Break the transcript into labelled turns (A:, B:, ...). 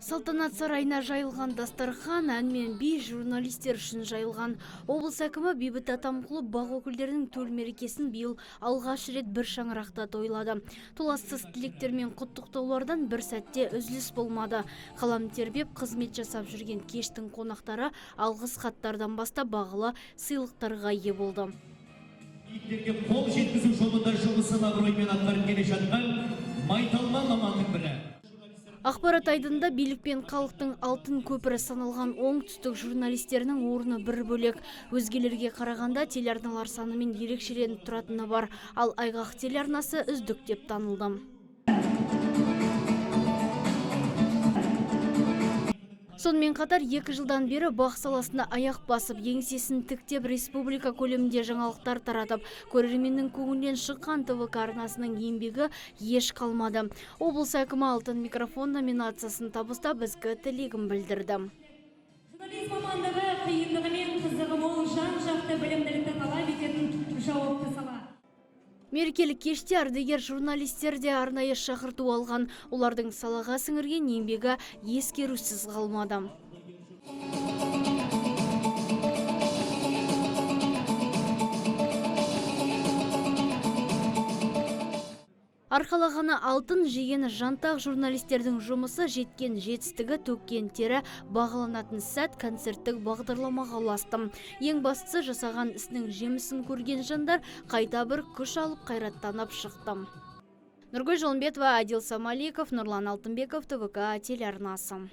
A: Салтанат сарайына жайылған дастархан, ән мен би журналистер үшін жайылған. Облыс әкімі Бейбіт Атамқұлов бақ өкілдерінің төл мерекесін биыл алғаш рет бір шаңырақта тойлады. Толассыз тілектер мен құттықтаулардан бір сәтте үзіліс болмады. Қалам тербеп қызмет жасап жүрген кештің қонақтары алғыс хаттардан бастап бағалы сыйлықтарға ие болды.
B: Қол жеткізу жолында жұмысын абыроймен атқарып келе жатқан майталман маманның бірі.
A: Ақпарат айдында билік пен халықтың алтын көпірі саналған оңтүстік журналистерінің орны бір бөлек. Өзгелерге қарағанда телеарналар санымен ерекшеленіп тұратыны бар, ал Айғақ телеарнасы үздік деп танылды. Сонымен қатар 2 жылдан бері бақ саласында аяқ басып, еңсесін тіктеп, республика көлемінде жаңалықтар таратып, көрерменнің көңілінен шыққан ТВК арнасының еңбегі еш қалмады. Облыс әкімі алтын микрофон номинациясын табыстап, ізгі тілегін білдірді.
C: Журналист мамандығы қиындығы мен қызығы мол, жан-жақты білімділікті талап ететін жауапты сала.
A: Мерекелік кеште ардагер журналистер де арнайы шақырту алған. Олардың салаға сіңірген еңбегі ескерусіз қалмады. Арқалағаны алтын, жегені жантақ журналистердің жұмысы, жеткен жетістігі, төккен тері бағаланатын сәт концерттік бағдарламаға ұласты. Ең бастысы жасаған ісінің жемісін көрген жандар қайта бір күш алып қайраттанып шықты. Нұргүл Жолымбетова, Адил Самаликов, Нұрлан Алтынбеков, ТВК телеарнасы.